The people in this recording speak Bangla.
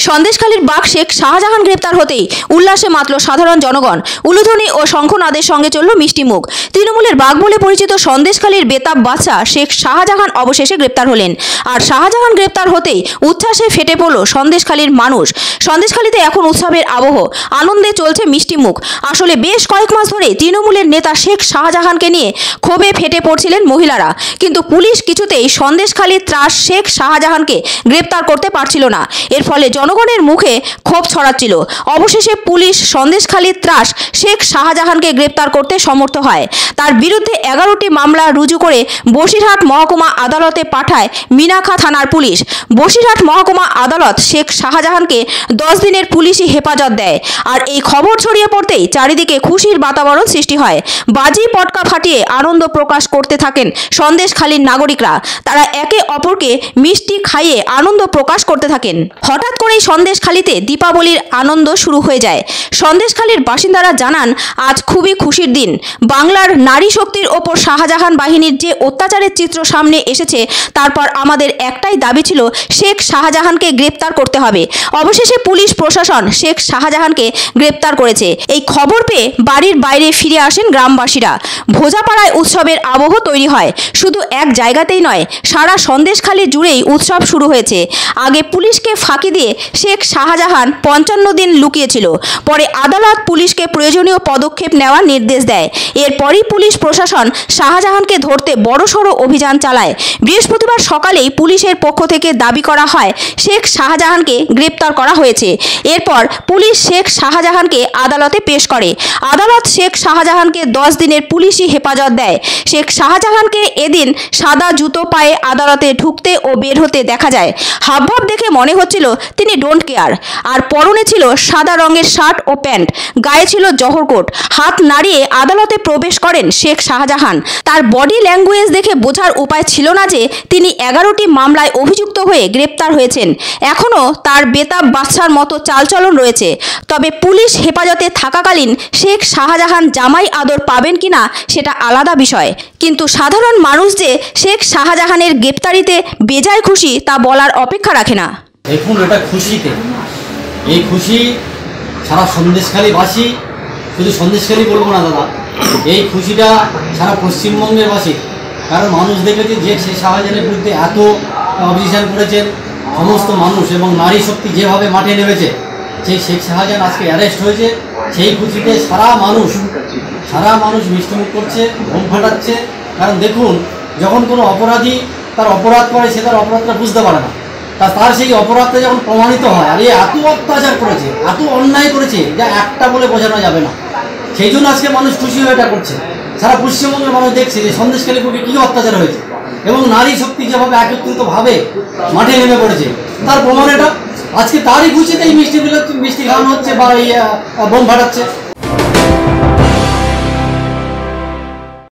সন্দেশখালীর বাঘ শেখ শাহজাহান গ্রেপ্তার হতেই উল্লাসে মাতল সাধারণ জনগণ। উলুধ্বনি ও শঙ্খনাদের সঙ্গে চলল মিষ্টি মুখ। তৃণমূলের বাঘ বলে পরিচিত সন্দেশখালীর বেতাব বাদশা শেখ শাহজাহান অবশেষে গ্রেপ্তার হলেন। আর শাহজাহান গ্রেপ্তার হতেই উচ্ছ্বাসে ফেটে পড়ল সন্দেশখালীর মানুষ। সন্দেশখালীতে এখন উৎসবের আবহ, আনন্দে চলছে মিষ্টি মুখ। আসলে বেশ কয়েক মাস ধরে তৃণমূলের নেতা শেখ শাহজাহানকে নিয়ে ক্ষোভে ফেটে পড়ছিলেন মহিলারা, কিন্তু পুলিশ কিছুতেই সন্দেশখালীর ত্রাস শেখ শাহজাহানকে গ্রেপ্তার করতে পারছিল না। এর ফলে জনগণের মুখে ক্ষোভ ছড়াচ্ছিল। অবশেষে পুলিশ সন্দেশখালীর ত্রাস শেখ শাহজাহানকে গ্রেপ্তার করতে সমর্থ হয়। তার বিরুদ্ধে 11টি মামলা রুজু করে বসিরহাট মহকুমা আদালতে পাঠায় মিনাখা থানার পুলিশ। বসিরহাট মহকুমা আদালত শেখ শাহজাহানকে 10 দিনের পুলিশি হেফাজত দেয়। আর এই খবর ছড়িয়ে পড়তেই চারিদিকে খুশির বাতাবরণ সৃষ্টি হয়। বাজি পটকা ফাটিয়ে আনন্দ প্রকাশ করতে থাকেন সন্দেশখালীর নাগরিকরা। তারা একে অপরকে মিষ্টি খাইয়ে আনন্দ প্রকাশ করতে থাকেন। হঠাৎ করেই সন্দেশখালীতে দীপাবলির আনন্দ শুরু হয়ে যায়। সন্দেশখালীর বাসিন্দারা জানান, আজ খুবই খুশির দিন। বাংলার নারী শক্তির ওপর শাহজাহান বাহিনীর যে অত্যাচারের চিত্র সামনে এসেছে, তারপর আমাদের একটাই দাবি ছিল শেখ শাহজাহানকে গ্রেপ্তার করতে হবে। অবশেষে পুলিশ প্রশাসন শেখ শাহজাহানকে গ্রেপ্তার করেছে। এই খবর পেয়ে বাড়ির বাইরে ফিরে আসেন গ্রামবাসীরা। ভোজাপাড়ায় উৎসবের আবহ তৈরি হয়। শুধু এক জায়গাতেই নয়, সারা সন্দেশখালী জুড়েই উৎসব শুরু হয়েছে। আগে পুলিশকে ফাঁকি দিয়ে শেখ শাহজাহান 55 দিন লুকিয়েছিল। পরে আদালত পুলিশকে প্রয়োজনীয় পদক্ষেপ নেওয়ার নির্দেশ দেয়। এরপরই পুলিশ প্রশাসন শাহজাহানকে ধরতে বড়সড় অভিযান চালায়। বৃহস্পতিবার সকালেই পুলিশের পক্ষ থেকে দাবি করা হয় শেখ শাহজাহানকে গ্রেপ্তার করা হয়েছে। এরপর পুলিশ শেখ শাহজাহানকে আদালতে পেশ করে। আদালত শেখ শাহজাহানকে 10 দিনের পুলিশি হেফাজত দেয়। শেখ শাহজাহানকে এদিন সাদা জুতো পায়ে আদালতে ঢুকতে ও বের হতে দেখা যায়। হাবভাব দেখে মনে হচ্ছিল তিনি ডোন্ট কেয়ার। আর পরনে ছিল সাদা রঙের শার্ট ও প্যান্ট, গায়ে ছিল জহরকোট। হাত নাড়িয়ে আদালতে প্রবেশ করেন শেখ শাহজাহান। তার বডি ল্যাঙ্গুয়েজ দেখে বোঝার উপায় ছিল না যে তিনি 11টি মামলায় অভিযুক্ত হয়ে গ্রেপ্তার হয়েছেন। এখনও তার বেতাব বাদশার মতো চালচলন রয়েছে। তবে পুলিশ হেফাজতে থাকাকালীন শেখ শাহজাহান জামাই আদর পাবেন কিনা সেটা আলাদা বিষয়। কিন্তু সাধারণ মানুষ যে শেখ শাহজাহানের গ্রেপ্তারিতে বেজায় খুশি তা বলার অপেক্ষা রাখে না। দেখুন, এটা খুশিতে, এই খুশি সারা সন্দেশখালীবাসী, শুধু সন্দেশখালী বলবো না দাদা, এই খুশিটা সারা পশ্চিমবঙ্গের বাসী। কারণ মানুষ দেখেছে যে শেখ শাহজাহানের বিরুদ্ধে এত অভিযান করেছেন সমস্ত মানুষ, এবং নারী শক্তি যেভাবে মাঠে নেমেছে, সেই শেখ শাহজাহান আজকে অ্যারেস্ট হয়েছে। সেই খুশিতে সারা মানুষ মিষ্টিমুখ করছে, ঘুম ফাটাচ্ছে। কারণ দেখুন, যখন কোনো অপরাধী তার অপরাধ করে, সে তার অপরাধটা বুঝতে পারে না। তার সেই অপরাধটা যখন প্রমাণিত হয়, আর এত অত্যাচার করেছে, এত অন্যায় করেছে, যা একটা বলে বোঝানো যাবে না। সেই জন্য আজকে মানুষ খুশি হয়ে এটা করছে। সারা পশ্চিমবঙ্গের মানুষ দেখছে যে সন্দেশখালী বুকে কী অত্যাচার হয়েছে, এবং নারী শক্তি যেভাবে একত্রিতভাবে মাঠে নেমে পড়েছে, তার প্রমাণ এটা। আজকে তারই খুশিতে এই মিষ্টি খাওয়ানো হচ্ছে বা এই বোম ফাটাচ্ছে।